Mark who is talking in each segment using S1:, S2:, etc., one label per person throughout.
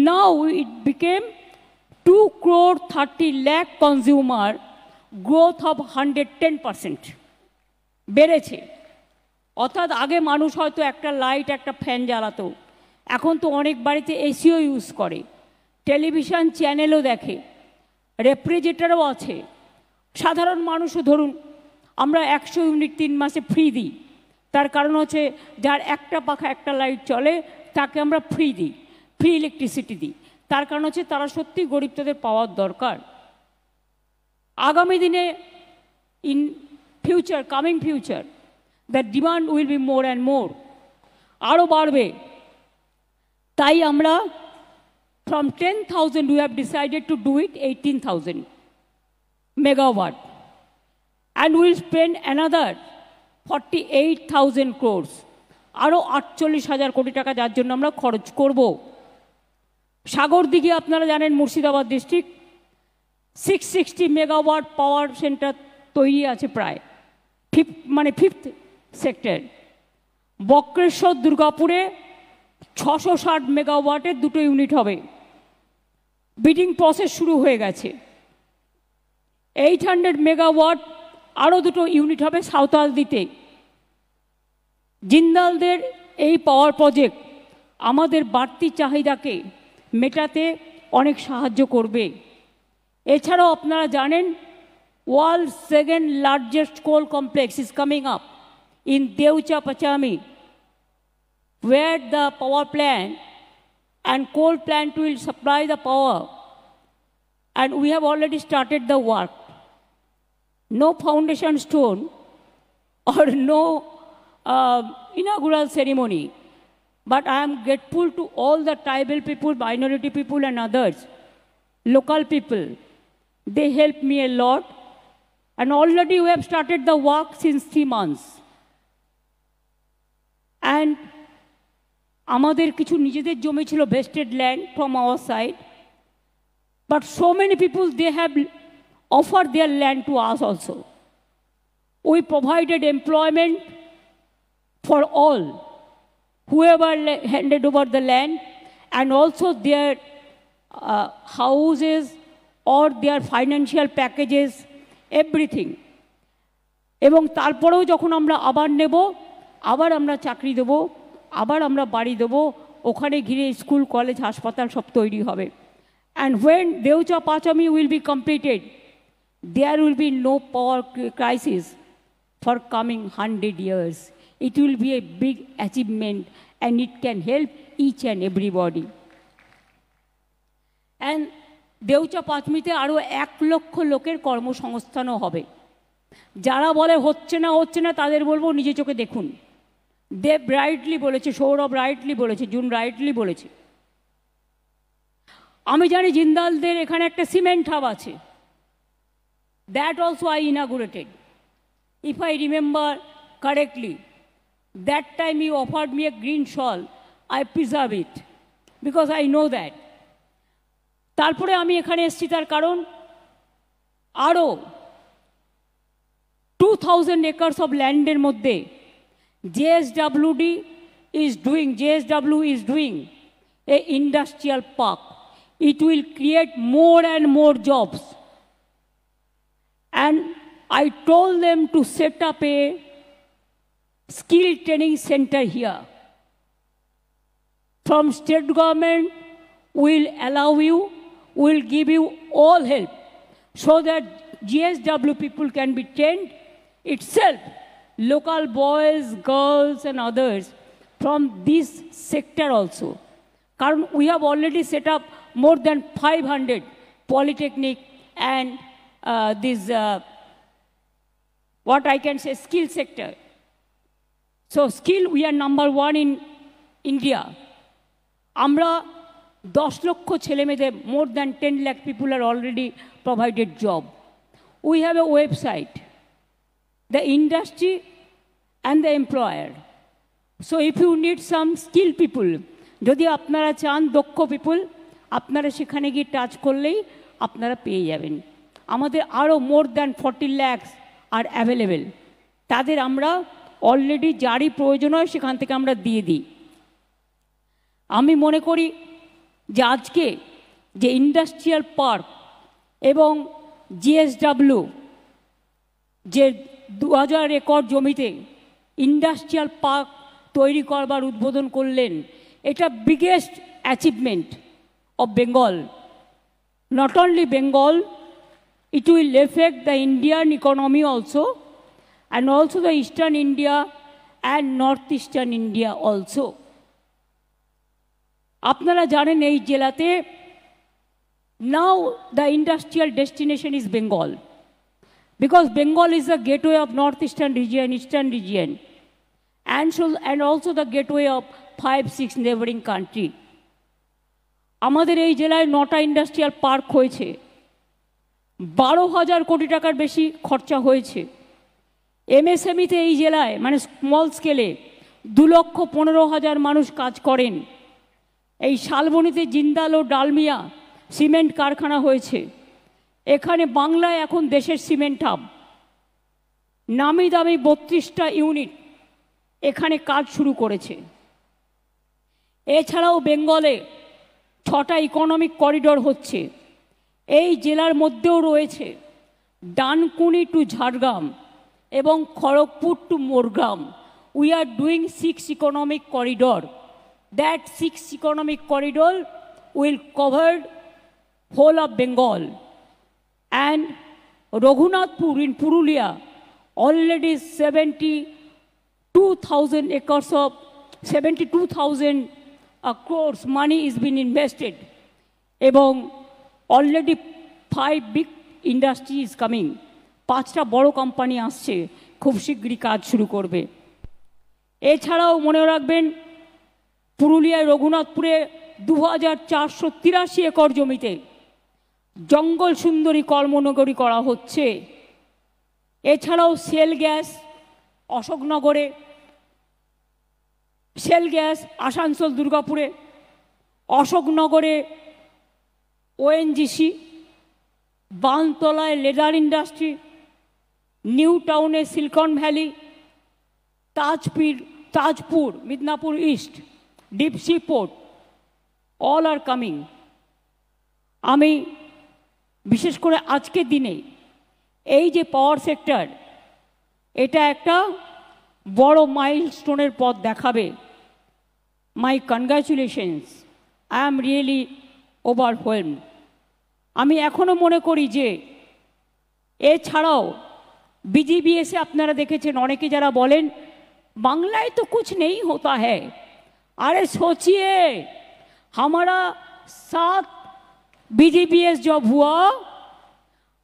S1: Now it became 2,30,00,000 consumer, growth of 110% বেড়েছে। অর্থাৎ আগে মানুষ হয়তো একটা লাইট একটা ফ্যান জ্বালাতো, এখন তো অনেক বাড়িতে এসিও ইউজ করে, টেলিভিশন চ্যানেলও দেখে, রেফ্রিজারেটরও আছে। সাধারণ মানুষও ধরুন আমরা 100 ইউনিট 3 মাসে ফ্রি দিই, তার কারণ হচ্ছে যার একটা পাখা একটা লাইট চলে তাকে আমরা ফ্রি দিই, ফ্রি ইলেকট্রিসিটি দিই, তার কারণ হচ্ছে তারা সত্যি গরিব, তাদের পাওয়ার দরকার। আগামী দিনে in future, coming future, the demand will be more and more, আরও বাড়বে। তাই আমরা from 10,000 we have decided to do it 18,000 megawatt, and we will spend another 48,000 crores, আরও 48,000 কোটি টাকা যার জন্য আমরা খরচ করব। সাগরদিঘি আপনারা জানেন মুর্শিদাবাদ ডিস্ট্রিক্ট, 660 মেগাওয়াট পাওয়ার সেন্টার তৈরি আছে প্রায়, ফিফথ সেক্টর। বক্রেশ্বর দুর্গাপুরে 660 মেগাওয়াটের 2টো ইউনিট হবে, বিডিং প্রসেস শুরু হয়ে গেছে। 800 মেগাওয়াট আরও 2টো ইউনিট হবে সাঁওতালদিতে। জিন্দালদের এই পাওয়ার প্রজেক্ট আমাদের বাড়তি চাহিদাকে মেটাতে অনেক সাহায্য করবে। এছাড়াও আপনারা জানেন world second largest coal complex is coming up in Deucha Pachami, where the power plant and coal plant will supply the power, and we have already started the work. No foundation stone or no inaugural ceremony, but I am grateful to all the tribal people, minority people and others, local people. They helped me a lot, and already we have started the work since 3 months. And আমাদের কিছু নিজেদের জমি ছিল, vested land from our side, but so many people they have offer their land to us also. We provided employment for all whoever handed over the land, and also their houses or their financial packages, everything. এবং তারপরেও যখন আমরা আবার নেব, আবার আমরা চাকরি দেবো, আবার আমরা বাড়ি দেবো, ওখানে ঘিরে স্কুল কলেজ হাসপাতাল সব তৈরি হবে। And when Deucha Pachami will be completed, there will be no power crisis for coming 100 years. It will be a big achievement and it can help each and everybody. And Deucha পাচমিতে আরও 1 লক্ষ লোকের কর্মসংস্থানও হবে। যারা বলে হচ্ছে না তাদের বলবো নিজে চোখে দেখুন। দেব রাইটলি বলেছে, সৌরভ রাইটলি বলেছে, জুন রাইটলি বলেছে। আমি জানি জিন্দালদের এখানে একটা সিমেন্ট হাব আছে, that also I inaugurated, if I remember correctly. That time you offered me a green shawl, I preserve it because I know that. তারপরে আমি এখানে এসেছি তার কারণ আরও 2000 acres of ল্যান্ডের মধ্যে JSW is doing a industrial park. It will create more and more jobs. And I told them to set up a skill training center here. From state government, will allow you, will give you all help so that JSW people can be trained itself. Local boys, girls and others from this sector also. Karan we have already set up more than 500 polytechnic and what I can say skill sector. So skill we are number 1 in India. Amra 10 লক্ষ ছেলে মেয়েদের, more than 10 lakh people are already provided job. We have a website, the industry and the employer. So if you need some skilled people, যদি আপনারা চান দক্ষ people, আপনারা সেখানে গিয়ে টাচ করলেই আপনারা পেয়ে যাবেন। আমাদের আরও মোর দ্যান 40 lakhs আর অ্যাভেলেবেল, তাদের আমরা অলরেডি যারই প্রয়োজন হয় সেখান থেকে আমরা দিয়ে দিই। আমি মনে করি যে আজকে যে ইন্ডাস্ট্রিয়াল পার্ক এবং জিএসডব্লিউ যে 2000 একর জমিতে ইন্ডাস্ট্রিয়াল পার্ক তৈরি করবার উদ্বোধন করলেন, এটা biggest achievement of Bengal. Not only Bengal, it will affect the Indian economy also, and also the Eastern India and Northeastern India also. আপনারা জানেন এই জেলাতে now the industrial destination is Bengal, because Bengal is the gateway of Northeastern region, Eastern region, and also the gateway of 5-6 neighboring country. আমাদের এই জেলায় 9টা industrial park হয়েছে, 12,000 কোটি টাকার বেশি খরচা হয়েছে। এমএসএমইতে এই জেলায় মানে স্মল স্কেলে 2,15,000 মানুষ কাজ করেন। এই শালবনীতে জিন্দাল ও ডালমিয়া সিমেন্ট কারখানা হয়েছে। এখানে বাংলায় এখন দেশের সিমেন্ট হাব। নামি দামি 32টা ইউনিট এখানে কাজ শুরু করেছে। এছাড়াও বেঙ্গলে 6টা ইকোনমিক করিডোর হচ্ছে। এই জেলার মধ্যেও রয়েছে ডানকুনি টু ঝাড়গ্রাম এবং Kharagpur to Morgram. We are doing 6 economic corridor. That 6 economic corridor will cover whole of Bengal. And Raghunathpur in Purulia already 72,000 acres of 72,000 crores money is been invested, এবং already 5 big industry is coming. 5টা বড় company আসছে, খুব শীঘ্রই কাজ শুরু করবে। এছাড়াও মনে রাখবেন পুরুলিয়ায় রঘুনাথপুরে 2,483 একর জমিতে জঙ্গল সুন্দরী কর্মনগরী করা হচ্ছে। এছাড়াও সেল গ্যাস অশোকনগরে, সেল গ্যাস আসানসোল দুর্গাপুরে, অশোকনগরে ওএনজিসি, বানতলায় লেদার ইন্ডাস্ট্রি, নিউ টাউনে silicon valley, Tajpur Midnapore east, deep sea port, all are coming. আমি বিশেষ করে আজকের দিনে এই যে পাওয়ার সেক্টর, এটা একটা বড় মাইলস্টোনের পথ দেখাবে। My congratulations, I am really overwhelmed. আমি এখনও মনে করি যে এছাড়াও বিজিবিএসে আপনারা দেখেছেন অনেকে যারা বলেন বাংলায় তো कुछ नहीं होता है। अरे सोचिए, हमारा 7 बीजीबीएस जब हुआ,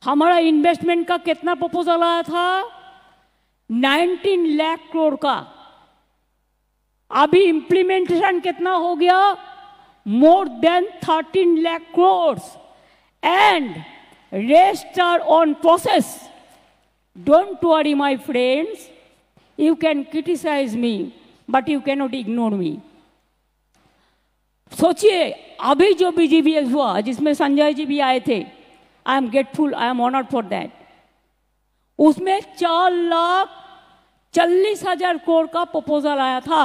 S1: हमारा इन्वेस्टमेंट का कितना प्रपोजल आया था? 19 लाख करोड़ का। अभी इम्प्लीमेंटेशन कितना हो गया? More than 13 lakh crores, and rest are on process. Don't worry, my friends. You can criticize me, but you cannot ignore me. सोचिए, अभी जो बीजीबीएस हुआ जिसमें संजय जी भी आए थे, I am grateful, I am honoured for that. उसमें 4,40,000 करोड़ का प्रपोजल आया था।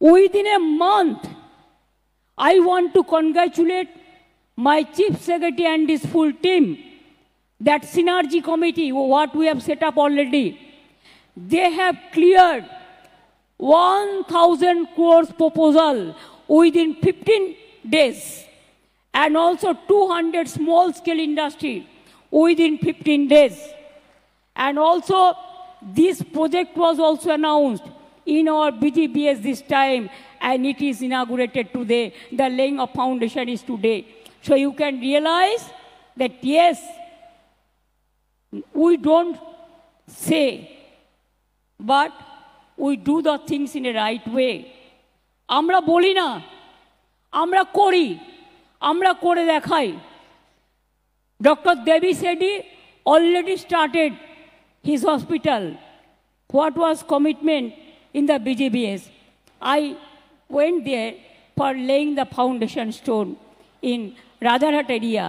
S1: Within a month, I want to congratulate my chief secretary and his full team. That synergy committee, what we have set up already, they have cleared 1,000 crores proposal within 15 days, and also 200 small scale industry within 15 days. And also this project was also announced in our BGBS this time, and it is inaugurated today. The laying of foundation is today. So you can realize that yes, we don't say, but we do the things in a right way. আমরা বলি না, আমরা করি, আমরা করে দেখাই। Dr. Devi Shetty already started his hospital. What was commitment in the BGBS? I went there for laying the foundation stone in Rajarhat area.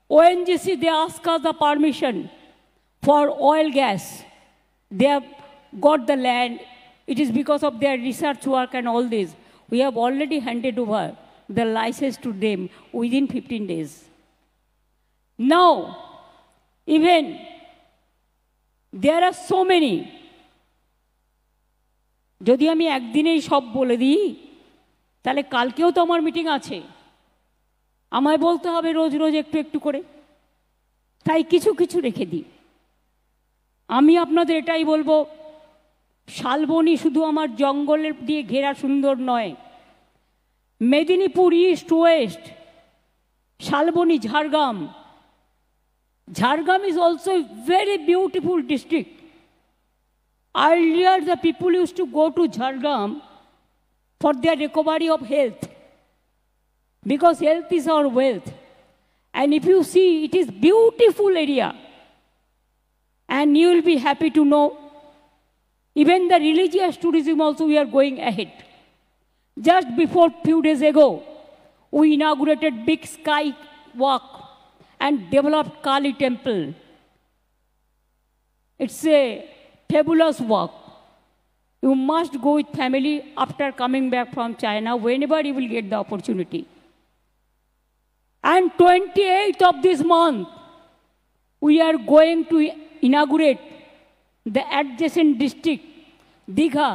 S1: ONGC, they asked us the permission for oil gas. They have got the land. It is because of their research work and all this. We have already handed over the license to them within 15 days. Now, even there are so many. যদি আমি একদিনেই সব বলে দিই তাহলে কালকেও তো আমার মিটিং আছে, আমায় বলতে হবে রোজ রোজ একটু একটু করে, তাই কিছু কিছু রেখে দিই। আমি আপনাদের এটাই বলবো, শালবনী শুধু আমার জঙ্গলের দিয়ে ঘেরা সুন্দর নয়, Medinipur east West, Salboni Jhargram, Jharkhand is also a very beautiful district. Earlier, the people used to go to Jharkhand for their recovery of health, because health is our wealth. And if you see, it is beautiful area. And you will be happy to know, even the religious tourism also we are going ahead. Just before few days ago, we inaugurated big sky walk and developed Kali temple. It's a fabulous work. You must go with family after coming back from China, whenever you will get the opportunity. And 28th of this month, we are going to inaugurate the adjacent district, Digha.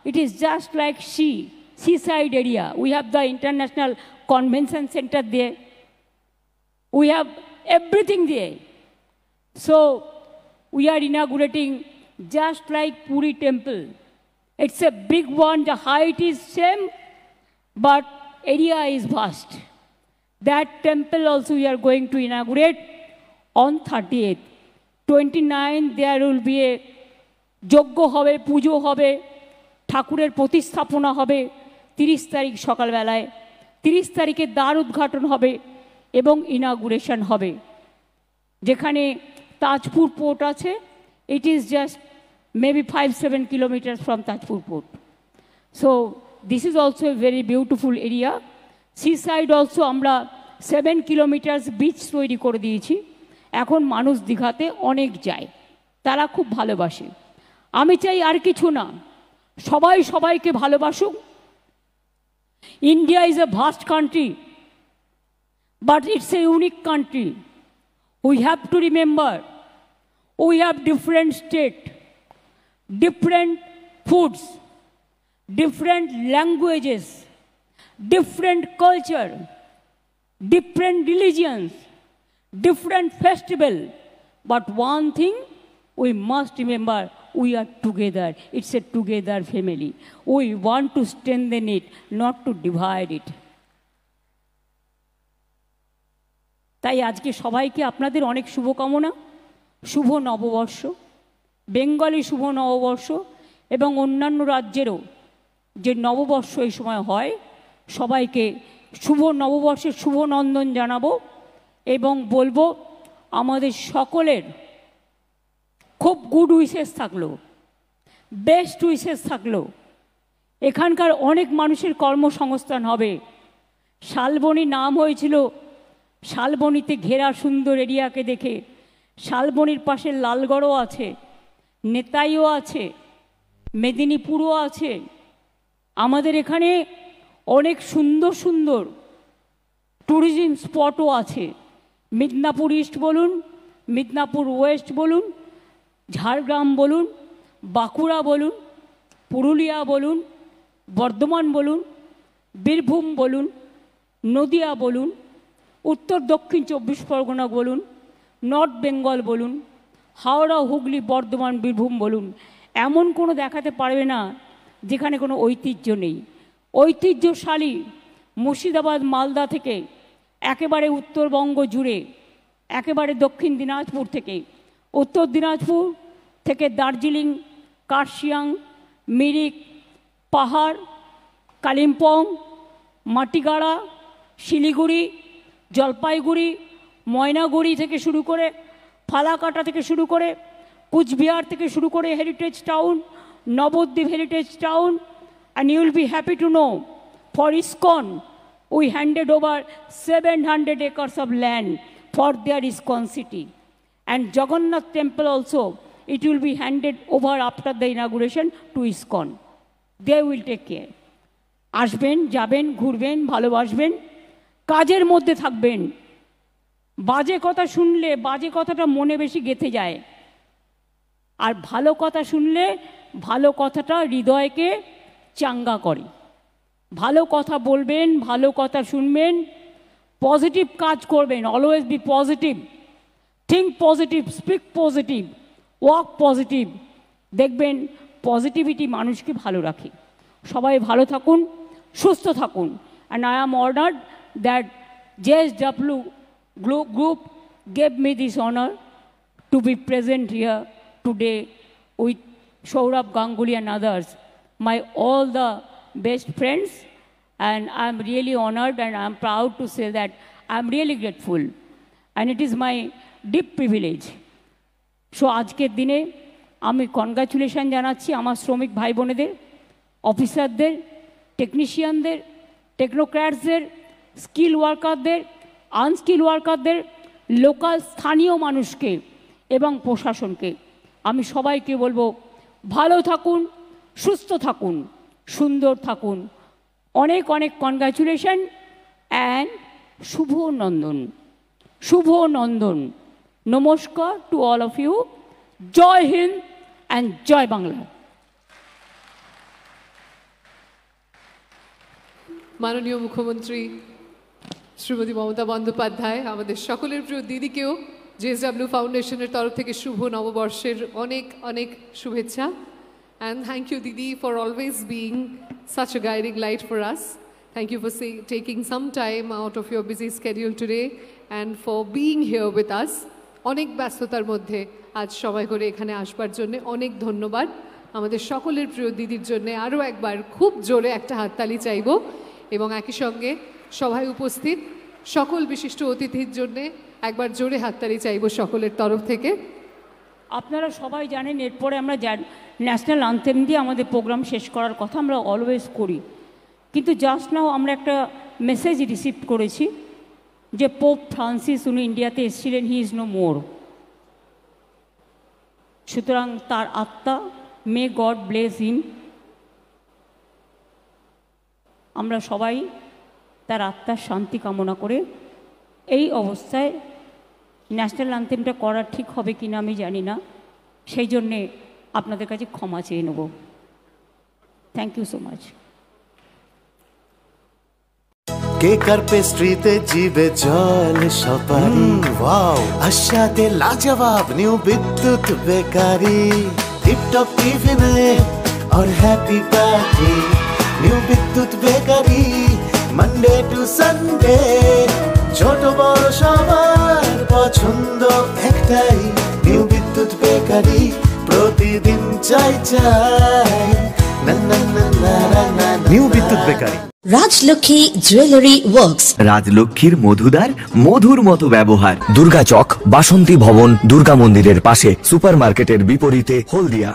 S1: It is just like seaside area. We have the International Convention Center there. We have everything there. So we are inaugurating just like Puri temple. It's a big one, the height is same, but area is vast. That temple also we are going to inaugurate on 30th. 29th there will be a যজ্ঞ হবে, পুজো হবে, ঠাকুরের প্রতিস্থাপনা হবে 30 তারিখ সকালবেলায়, 30 তারিখে দ্বার উদ্ঘাটন হবে এবং ইনাগুরেশন হবে। যেখানে তাজপুর পোর্ট আছে, it is just maybe 5-7 kilometers from Tajpur port. So this is also a very beautiful area. Seaside also আমরা 7 kilometers beach তৈরি করে দিয়েছি। এখন মানুষ দীঘাতে অনেক যায়, তারা খুব ভালোবাসে। আমি চাই আর কিছু না, সবাই সবাইকে ভালোবাসুক। India is a vast country, but it's a unique country. We have to remember, we have different states, different foods, different languages, different culture, different religions, different festival. But one thing we must remember, we are together. It's a together family. We want to strengthen it, not to divide it. তাই আজকে সবাইকে আপনাদের অনেক শুভকামনা, শুভ নববর্ষ, Bengali শুভ নববর্ষ এবং অন্যান্য রাজ্যেরও যে নববর্ষ এই সময় হয়, সবাইকে শুভ নববর্ষের শুভ নন্দন জানাবো এবং বলবো আমাদের সকলের খুব গুড উইশেস থাকলো, বেস্ট উইশেস থাকলো। এখানকার অনেক মানুষের কর্মসংস্থান হবে। শালবনী নাম হয়েছিল শালবনীতে ঘেরা সুন্দর এরিয়াকে দেখে। শালবনীর পাশে লালগড়ও আছে, নেতাইও আছে, মেদিনীপুরও আছে। আমাদের এখানে অনেক সুন্দর সুন্দর ট্যুরিজম স্পটও আছে। মিদনাপুর ইস্ট বলুন, মিদনাপুর ওয়েস্ট বলুন, ঝাড়গ্রাম বলুন, বাঁকুড়া বলুন, পুরুলিয়া বলুন, বর্ধমান বলুন, বীরভূম বলুন, নদিয়া বলুন, উত্তর দক্ষিণ 24 পরগনা বলুন, নর্থ বেঙ্গল বলুন, হাওড়া, হুগলি, বর্ধমান, বীরভূম বলুন, এমন কোনো দেখাতে পারবে না যেখানে কোনো ঐতিহ্য নেই। ঐতিহ্যশালী মুর্শিদাবাদ, মালদা থেকে একেবারে উত্তরবঙ্গ জুড়ে, একেবারে দক্ষিণ দিনাজপুর থেকে, উত্তর দিনাজপুর থেকে দার্জিলিং, কার্শিয়াং, মিরিক, পাহাড়, কালিম্পং, মাটিগাড়া, শিলিগুড়ি, জলপাইগুড়ি, ময়নাগুড়ি থেকে শুরু করে, ফালাকাটা থেকে শুরু করে, কুচবিহার থেকে শুরু করে heritage town, Nabadwip heritage town. And you will be happy to know, for ISKCON, we handed over 700 acres of land for their ISKCON city. And Jagannath temple also, it will be handed over after the inauguration to ISKCON. They will take care. আসবেন, যাবেন, ঘুরবেন, ভালোবাসবেন, কাজের মধ্যে থাকবেন। বাজে কথা শুনলে বাজে কথাটা মনে বেশি গেঁথে যায়, আর ভালো কথা শুনলে ভালো কথাটা হৃদয়কে চাঙ্গা করে। ভালো কথা বলবেন, ভালো কথা শুনবেন, পজিটিভ কাজ করবেন। Always be positive, think positive, speak positive, walk positive. দেখবেন পজিটিভিটি মানুষকে ভালো রাখে। সবাই ভালো থাকুন, সুস্থ থাকুন। And I am honoured that JSW Group gave me this honor to be present here today with Saurabh Ganguly and others, my all the best friends, and I'm really honored and I'm proud to say that I'm really grateful, and it is my deep privilege. So আজকের দিনে আমি congratulation জানাচ্ছি আমার শ্রমিক ভাই বোনেদের, অফিসারদের, টেকনিশিয়ানদের, টেকনোক্র্যাটসদের, skill ওয়ার্কারদের, unskilled ওয়ার্কারদের, local স্থানীয় মানুষকে এবং প্রশাসনকে। আমি সবাইকে বলবো ভালো থাকুন, সুস্থ থাকুন, সুন্দর থাকুন। অনেক অনেক কনগ্রাচুলেশন অ্যান্ড শুভ নন্দন, শুভ নন্দন। নমস্কার টু অল অফ ইউ। জয় হিন্দ অ্যান্ড জয় বাংলা।
S2: মাননীয় মুখ্যমন্ত্রী শ্রীমতী মমতা বন্দ্যোপাধ্যায় আমাদের সকলের প্রিয় দিদিকেও JSW ফাউন্ডেশনের তরফ থেকে শুভ নববর্ষের অনেক অনেক শুভেচ্ছা। And thank you, Didi, for always being such a guiding light for us. Thank you for taking some time out of your busy schedule today and for being here with us. অনেক ব্যস্ততার মধ্যে আজ সময় করে এখানে আসবার জন্য অনেক ধন্যবাদ। আমাদের সকলের প্রিয় দিদির জন্য আরও একবার খুব জোরে একটা হাততালি চাইব, এবং একই সঙ্গে সভায় উপস্থিত সকল বিশিষ্ট অতিথির জন্য একবার জোরে হাততালি চাইব সকলের তরফ থেকে।
S1: আপনারা সবাই জানেন এরপরে আমরা ন্যাশনাল আনথেম দিয়ে আমাদের প্রোগ্রাম শেষ করার কথা আমরা অলওয়েজ করি, কিন্তু জাস্ট নাও আমরা একটা মেসেজ রিসিভ করেছি যে পোপ ফ্রান্সিস উনি ইন্ডিয়াতে এসেছিলেন, হি ইজ নো মোর। সুতরাং তার আত্মা, মে গড ব্লেস হিম। আমরা সবাই তার আত্মার শান্তি কামনা করে এই অবস্থায় ন্যাশনাল আনথেমটা করা ঠিক হবে কিনা আমি জানি না, সেই জন্যে আপনাদের কাছে ক্ষমা চেয়ে নেব। Thank you so much.
S3: Cake আর পেস্ট্রিতে জিবে জল সপারি, ওয়াও আশাতে লাজবাব নিউ বিদ্যুৎ বেকারি, টিপটপ টিফিনে और happy party new Bidyut bakery, Monday to Sunday ছোট বড় সবার পছন্দ একটাই, নিউ বিদ্যুৎ বেকারি প্রতিদিন চাই চাই না না না না না। New Bidyut bakery.
S4: Rajlakshmi jewellery works,
S5: রাজলক্ষ্মীর মধুদার মধুর মতো ব্যবহার।
S6: দুর্গা চক, বাসন্তী ভবন, দুর্গা মন্দিরের পাশে, সুপার মার্কেটের বিপরীতে, হলদিয়া।